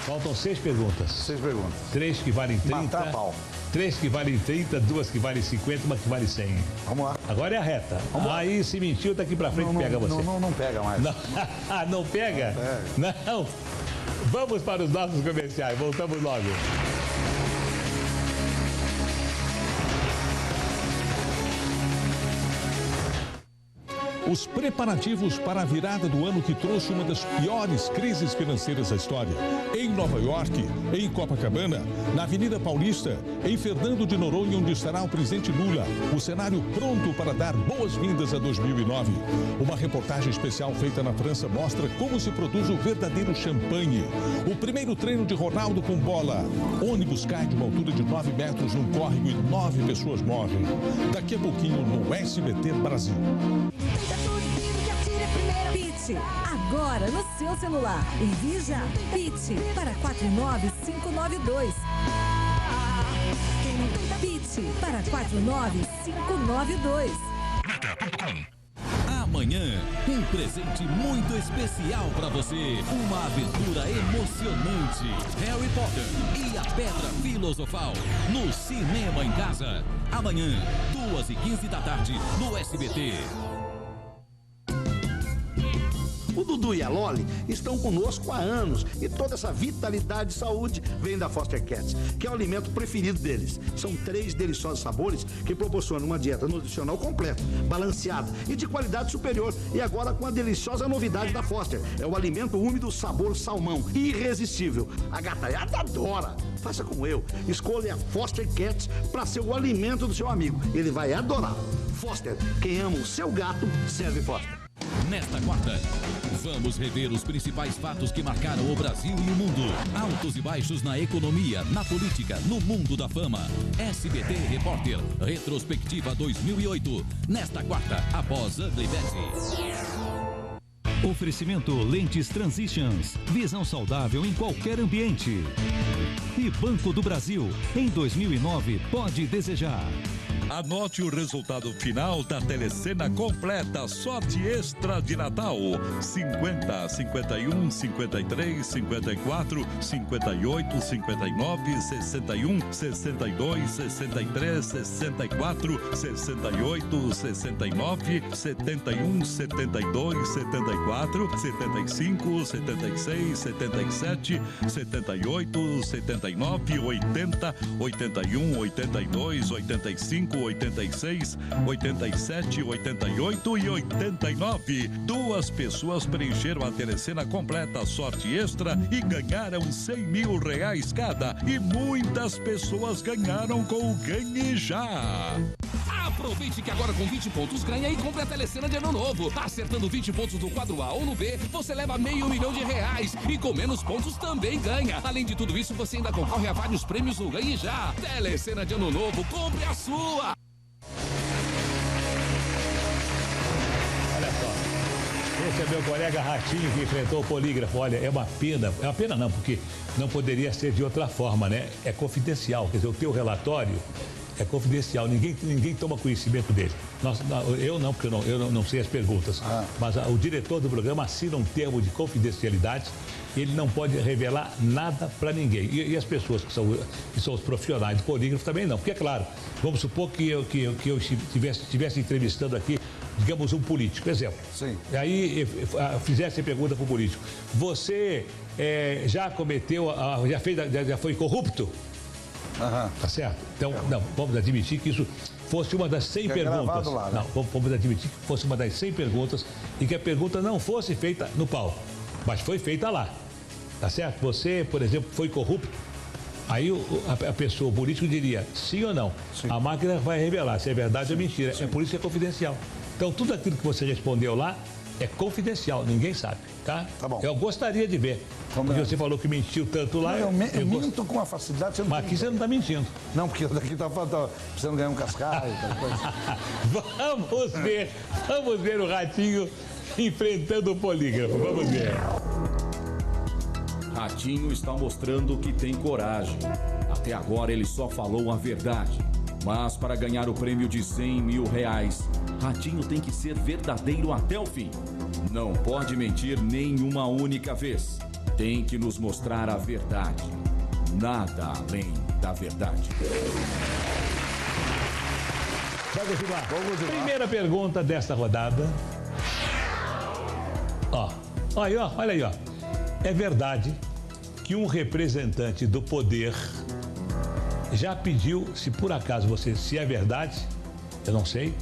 Faltam 6 perguntas. 6 perguntas. 3 que valem 30. Matar pau. 3 que valem 30, 2 que valem 50, uma que vale 100. Vamos lá. Agora é a reta. Aí, se mentiu, daqui pra frente pega você. Não pega mais. Não pega? Não. Vamos para os nossos comerciais. Voltamos logo. Os preparativos para a virada do ano que trouxe uma das piores crises financeiras da história. Em Nova York, em Copacabana, na Avenida Paulista, em Fernando de Noronha, onde estará o presidente Lula. O cenário pronto para dar boas-vindas a 2009. Uma reportagem especial feita na França mostra como se produz o verdadeiro champanhe. O primeiro treino de Ronaldo com bola. Ônibus cai de uma altura de 9 metros num córrego e 9 pessoas morrem. Daqui a pouquinho no SBT Brasil. Pit, agora no seu celular. Envie já. Pit para 49592. Pit para 49592. Amanhã, um presente muito especial para você. Uma aventura emocionante. Harry Potter e a Pedra Filosofal. No Cinema em Casa. Amanhã, 2h15 da tarde, no SBT. O Dudu e a Loli estão conosco há anos e toda essa vitalidade e saúde vem da Foster Cats, que é o alimento preferido deles. São 3 deliciosos sabores que proporcionam uma dieta nutricional completa, balanceada e de qualidade superior. E agora com a deliciosa novidade da Foster, é o alimento úmido sabor salmão, irresistível. A gataiada adora. Faça como eu, escolha a Foster Cats para ser o alimento do seu amigo. Ele vai adorar. Foster, quem ama o seu gato, serve Foster. Nesta quarta, vamos rever os principais fatos que marcaram o Brasil e o mundo. Altos e baixos na economia, na política, no mundo da fama. SBT Repórter, retrospectiva 2008. Nesta quarta, após Ugly Betty. Oferecimento Lentes Transitions. Visão saudável em qualquer ambiente. E Banco do Brasil. Em 2009, pode desejar. Anote o resultado final da telecena completa Sorte Extra de Natal. 50, 51, 53, 54, 58, 59, 61, 62, 63, 64, 68, 69, 71, 72, 74, 75, 76, 77, 78, 79, 80, 81, 82, 85, 5, 86, 87, 88 e 89. 2 pessoas preencheram a telecena completa sorte extra e ganharam R$100.000 cada. E muitas pessoas ganharam com o Ganhe Já. Aproveite que agora com 20 pontos ganha e compre a telecena de ano novo. Acertando 20 pontos no quadro A ou no B, você leva R$500 mil. E com menos pontos também ganha. Além de tudo isso, você ainda concorre a vários prêmios no Ganhe Já. Telecena de ano novo, compre a sua. Olha só, esse é meu colega Ratinho que enfrentou o polígrafo. Olha, é uma pena não, porque não poderia ser de outra forma, né? É confidencial, quer dizer, o teu relatório é confidencial, ninguém toma conhecimento dele. Eu não, porque eu não sei as perguntas, mas o diretor do programa assina um termo de confidencialidade, ele não pode revelar nada para ninguém. E as pessoas que são os profissionais de polígrafo também não, porque é claro, vamos supor que eu estivesse entrevistando aqui, digamos, um político, exemplo. Sim. E aí fizesse a pergunta para o político: você já cometeu, já foi corrupto? Tá certo? Então, não, vamos admitir que isso fosse uma das 100 perguntas. Lá, né? Não, vamos admitir que fosse uma das 100 perguntas e que a pergunta não fosse feita no palco, mas foi feita lá. Tá certo? Você, por exemplo, foi corrupto? Aí a pessoa, o político diria sim ou não. Sim. A máquina vai revelar se é verdade ou mentira. Sim. É por isso que é confidencial. Então, tudo aquilo que você respondeu lá é confidencial, ninguém sabe, tá? Tá bom. Eu gostaria de ver. Porque você falou que mentiu tanto lá. Não, eu minto com a facilidade. Mas aqui você não está mentindo. Não, porque daqui tá precisando ganhar um cascalho. Vamos ver o Ratinho enfrentando o polígrafo. Vamos ver. Ratinho está mostrando que tem coragem. Até agora ele só falou a verdade. Mas para ganhar o prêmio de R$100 mil, Ratinho tem que ser verdadeiro até o fim. Não pode mentir nenhuma única vez. Tem que nos mostrar a verdade. Nada além da verdade. Vai continuar. Primeira pergunta desta rodada. Olha aí, ó. É verdade que um representante do poder já pediu, se por acaso se é verdade, eu não sei,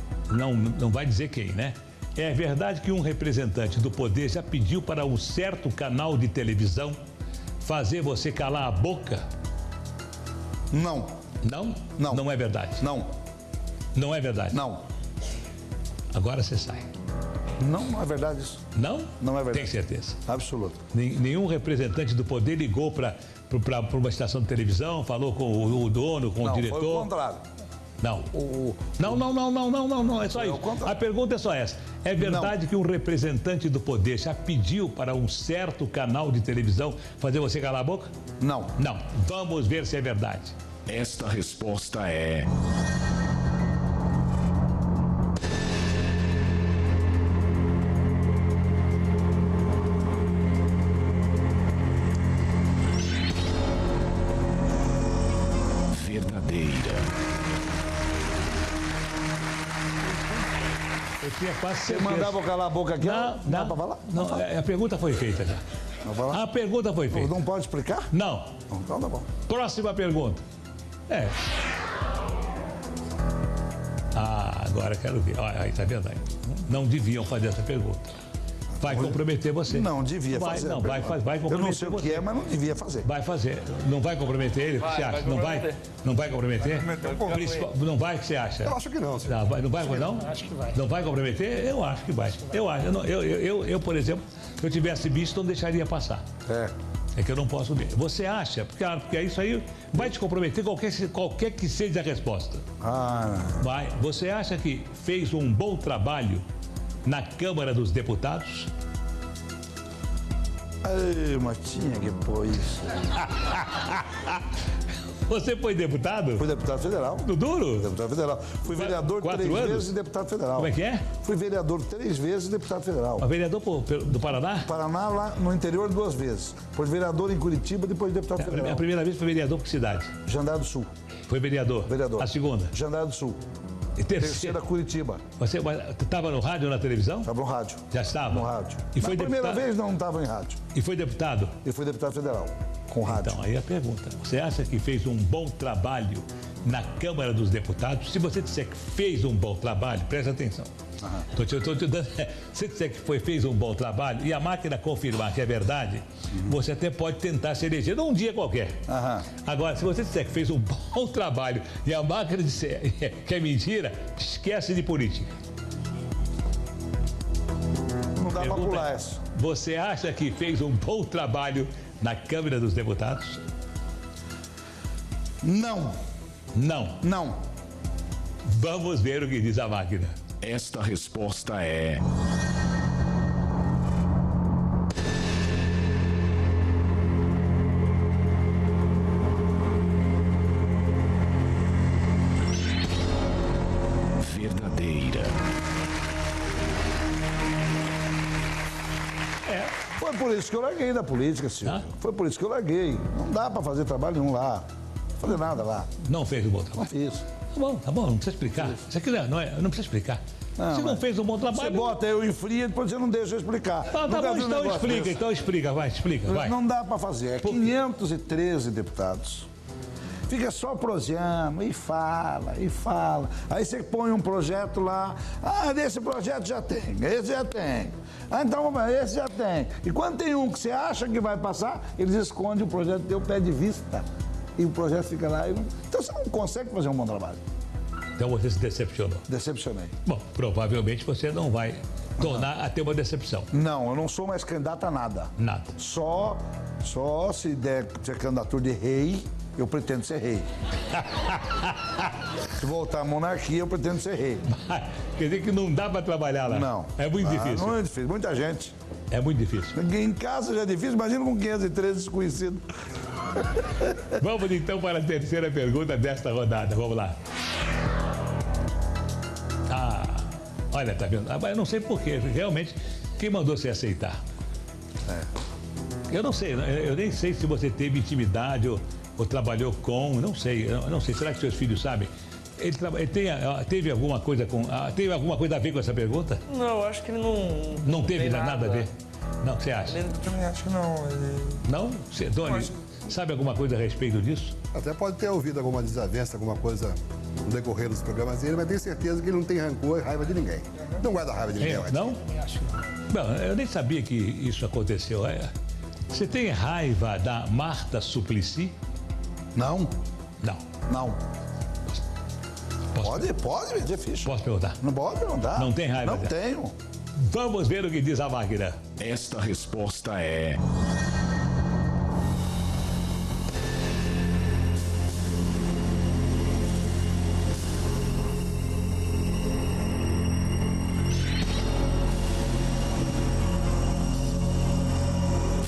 não vai dizer quem, né? É verdade que um representante do poder já pediu para um certo canal de televisão fazer você calar a boca? Não. Não? Não. Não é verdade? Não. Não é verdade? Não. Agora você sai. Não é verdade isso. Não? Não é verdade. Tem certeza? Absoluto. Nenhum representante do poder ligou para uma estação de televisão, falou com o dono, com o diretor? Não, foi o contrário. Não. Não, é só isso. A pergunta é só essa. É verdade que um representante do poder já pediu para um certo canal de televisão fazer você calar a boca? Não. Não. Vamos ver se é verdade. Esta resposta é... Você mandava eu calar a boca aqui? Não, para falar? Não, a pergunta foi feita já. A pergunta foi feita. Não pode explicar? Não. Então tá bom. Próxima pergunta. Agora quero ver. Aí tá vendo aí. Não deviam fazer essa pergunta. Vai comprometer você. Não devia fazer. Não, vai comprometer você. Eu não sei o que é, mas não devia fazer. Vai fazer. Não vai comprometer ele? Você acha? Não vai? Não vai comprometer? Não vai, o que você acha? Eu acho que não. Não vai, não? Acho que vai. Não vai comprometer? Eu acho que vai. Eu acho. Eu, por exemplo, se eu tivesse visto, não deixaria passar. É que eu não posso ver. Você acha? Porque isso aí vai te comprometer qualquer que seja a resposta. Vai. Você acha que fez um bom trabalho na Câmara dos Deputados? Ai, mas tinha que pôr isso. Você foi deputado? Fui deputado federal. No duro? Deputado federal. Fui vereador 3 vezes e deputado federal. Como é que é? Fui vereador 3 vezes e deputado federal. Vereador do Paraná? Paraná, lá no interior 2 vezes. Depois vereador em Curitiba, depois deputado federal. A primeira vez foi vereador por que cidade? Jandar do Sul. Foi vereador? Vereador. A segunda? Jandar do Sul. E terceira Curitiba. Você estava no rádio ou na televisão? Estava no rádio. Já estava? No rádio. E foi Na primeira deputado? vez não estava em rádio. E foi deputado? E fui deputado federal, com rádio. Então, aí a pergunta. Você acha que fez um bom trabalho na Câmara dos Deputados? Se você disser que fez um bom trabalho, presta atenção. Estou te dando. Se disser que fez um bom trabalho e a máquina confirmar que é verdade, você até pode tentar se eleger num dia qualquer. Agora, se você disser que fez um bom trabalho e a máquina disser que é mentira, esquece de política. Não dá para pular essa. Você acha que fez um bom trabalho na Câmara dos Deputados? Não. Não. Não. Vamos ver o que diz a máquina. Esta resposta é... verdadeira. Foi por isso que eu larguei da política, Silvio. Foi por isso que eu larguei. Não dá para fazer trabalho nenhum lá. Não fazer nada lá. Não fez um bom trabalho? Não fiz. Tá bom, não precisa explicar. Isso aqui não precisa explicar. Você não fez um bom trabalho. Você bota eu em frio e depois você não deixa eu explicar. Tá bom, então explica, vai. Não dá para fazer. É 513 deputados. Fica só prosseando e fala. Aí você põe um projeto lá. Esse projeto já tem, esse já tem. Então esse já tem. E quando tem um que você acha que vai passar, eles escondem o projeto do teu pé de vista. E o projeto fica lá. Então você não consegue fazer um bom trabalho. Então você se decepcionou? Decepcionei. Bom, provavelmente você não vai tornar a ter uma decepção. Não, eu não sou mais candidato a nada. Nada. Só se der candidatura de rei, eu pretendo ser rei. Se voltar à monarquia, eu pretendo ser rei. Quer dizer que não dá para trabalhar lá? Não. É muito difícil. Não é difícil, muita gente. É muito difícil. Em casa já é difícil, imagina com 513 desconhecidos. Vamos então para a terceira pergunta desta rodada. Vamos lá. Olha, tá vendo? Eu não sei porquê. Realmente, quem mandou você aceitar? Eu não sei. Eu nem sei se você teve intimidade ou trabalhou com. Não sei. Eu não sei. Será que seus filhos sabem? Ele teve alguma coisa a ver com essa pergunta? Não, eu acho que ele não... Não teve nada a ver? Não, o que você acha? Eu também acho que não. Não? Doni, sabe alguma coisa a respeito disso? Até pode ter ouvido alguma desavença, alguma coisa no decorrer dos programas dele, mas tenho certeza que ele não tem rancor e raiva de ninguém. Não guarda raiva de ninguém. Não? Acho que não. Não, eu nem sabia que isso aconteceu. Você tem raiva da Marta Suplicy? Não. Não. Pode, é difícil. Posso perguntar? Não pode perguntar. Não tem raiva? Não tenho. Vamos ver o que diz a máquina. Esta resposta é...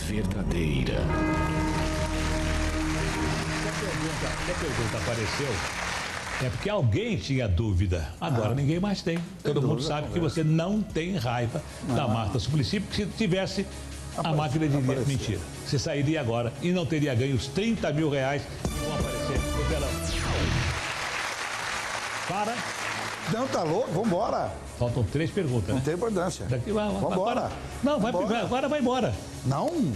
verdadeira. Se a pergunta apareceu, é porque alguém tinha dúvida. Agora ninguém mais tem. Todo mundo sabe que você não tem raiva da Marta Suplicy, porque se tivesse, a máquina diria mentira. Você sairia agora e não teria ganho os 30 mil reais que vão aparecer no telão. Para. Não, tá louco? Vambora. Faltam 3 perguntas, Não né? tem importância. Vambora. Não, agora vai embora. Não.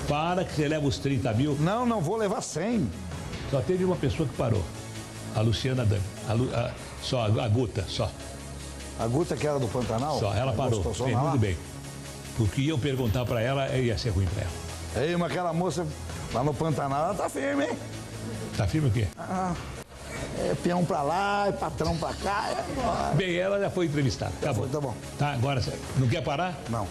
Para que você leva os 30 mil. Não vou levar 100. Só teve uma pessoa que parou. A Luciana Dami. Só, a Guta, só. A Guta que era do Pantanal? Só, ela parou. Fez muito bem. O que iam perguntar pra ela ia ser ruim pra ela. Ei, mas aquela moça lá no Pantanal, ela tá firme, hein? Tá firme o quê? É peão pra lá, é patrão pra cá. Bem, ela já foi entrevistada. Acabou. Tá bom. Tá, agora não quer parar? Não.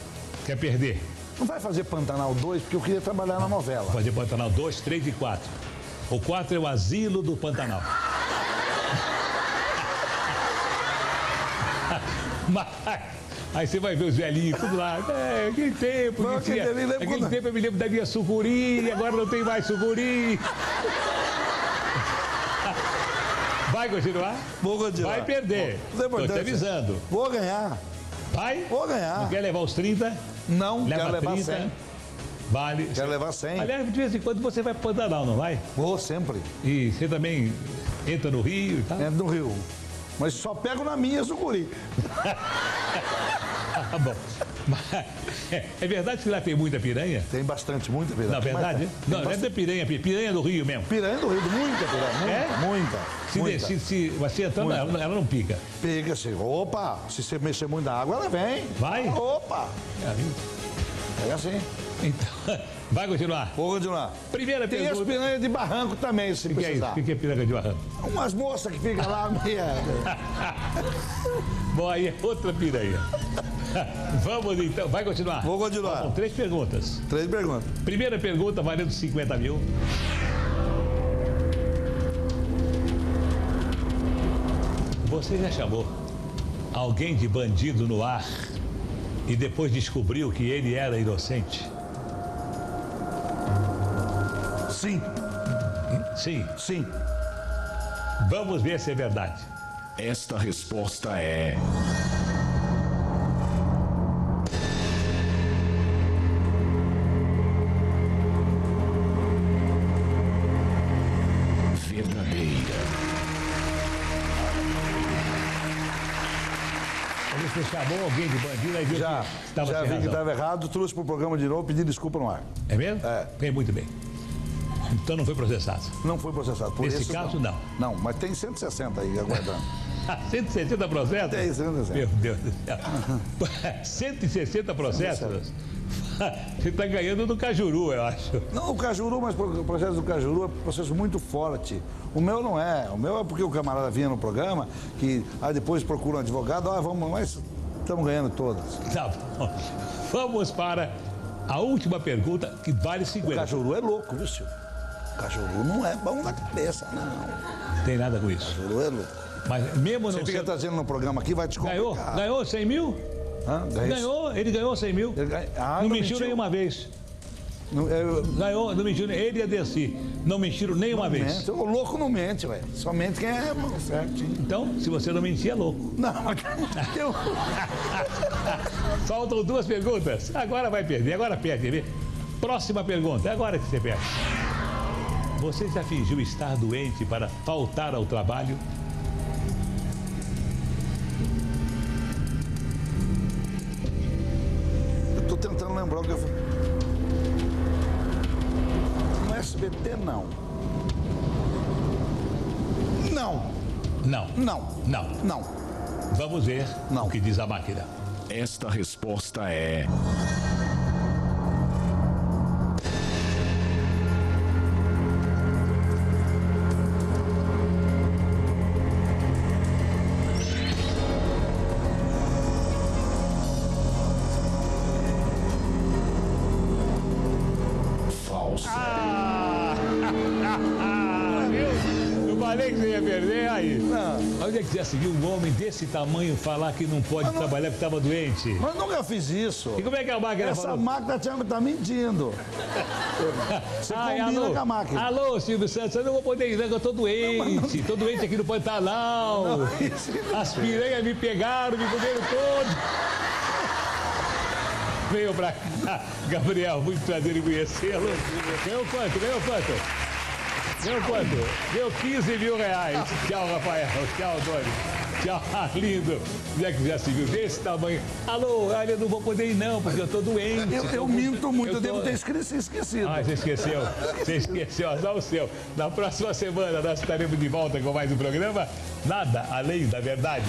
Quer perder? Não vai fazer Pantanal 2, porque eu queria trabalhar na novela. Fazer Pantanal 2, 3 e 4. O 4 é o Asilo do Pantanal. Mas, aí você vai ver os velhinhos tudo lá. Aquele tempo. Não, aquele tempo eu me lembro da minha sucuri, agora não tem mais sucuri. Vai continuar? Vou continuar. Vai perder. Tô te avisando. Vou ganhar. Vai? Vou ganhar. Não quer levar os 30? Não, leva quero levar 30. 100. Vale. Quero levar 100. Aliás, de vez em quando você vai para Pantanal, não vai? Vou sempre. E você também entra no Rio e tal? Entra no Rio. Mas só pego na minha sucuri. Ah, bom. É verdade que lá tem muita piranha? Tem bastante, muita piranha. Na verdade? Não, não é da piranha, piranha do Rio mesmo. Piranha do Rio, muita piranha. Muita. Se você entrar, ela não pica. Pica, sim. Opa, se você mexer muito na água, ela vem. Vai? Opa. É assim. Então, vai continuar? Vou continuar. Primeira tem pergunta. Tem as piranhas de barranco também, se precisar. O que é piranha de barranco? Umas moças que ficam lá meia... Bom, aí é outra piranha. Vamos então, vai continuar? Vou continuar. São 3 perguntas. 3 perguntas. Primeira pergunta valendo 50 mil. Você já chamou alguém de bandido no ar e depois descobriu que ele era inocente? Sim. Sim? Sim. Vamos ver se é verdade. Esta resposta é... verdadeira. Você chamou alguém de bandido, aí viu já vi que estava errado, trouxe para o programa de novo, pedi desculpa no ar. É mesmo? É. Bem, muito bem. Então não foi processado? Não foi processado. Nesse caso, não. Não, mas tem 160 aí aguardando. 160 processos? Tem 160. Meu Deus do céu. 160 processos? Você está ganhando do Cajuru, eu acho. Não, o Cajuru, mas o processo do Cajuru é um processo muito forte. O meu não é. O meu é porque o camarada vinha no programa, que aí depois procura um advogado, vamos, mas estamos ganhando todas. Tá bom. Vamos para a última pergunta, que vale 50. O Cajuru é louco, viu, Silvio? O Cajuru não é bom na cabeça, não. Tem nada com isso. O Cajuru é louco. Mas mesmo você não fica trazendo no programa aqui, vai te complicar. Ganhou 100 mil? Ele ganhou 100 mil. Não mentiu nenhuma vez. Ganhou, não mentiu. Ele e a Dercy não mentiram nenhuma vez. O louco não mente, ué. Só mente quem é certinho. Então, se você não mentir, é louco. Não, mas eu... Faltam 2 perguntas. Agora vai perder, agora perde. Vê? Próxima pergunta, é agora que você perde. Você já fingiu estar doente para faltar ao trabalho? Estou tentando lembrar o que eu falei. No SBT, não. Não. Não. Não. Não. Não. Vamos ver o que diz a máquina. Esta resposta é... Falei que você ia perder, aí. Onde é que já seguiu um homem desse tamanho falar que não pode trabalhar porque estava doente? Mas nunca fiz isso. E como é que a máquina falou? Essa máquina, Thiago, tá mentindo. Você combina com a máquina. Alô, Silvio Santos, eu não vou poder ir, não, que eu tô doente. Tô doente aqui, não pode estar, não. As piranhas me pegaram, me comeram todo. Venham pra cá, Gabriel, muito prazer em conhecê-lo. Ganhou quanto? Ganhou quanto? Ganhou quanto? Deu 15 mil reais. Tchau, Rafael. Tchau, Doni. Tchau, lindo. Já que já se viu desse tamanho. Alô, olha, eu não vou poder ir não, porque eu tô doente. Eu minto muito, eu devo ter esquecido. Ah, você esqueceu. Você esqueceu, azar o seu. Na próxima semana nós estaremos de volta com mais um programa Nada Além da Verdade.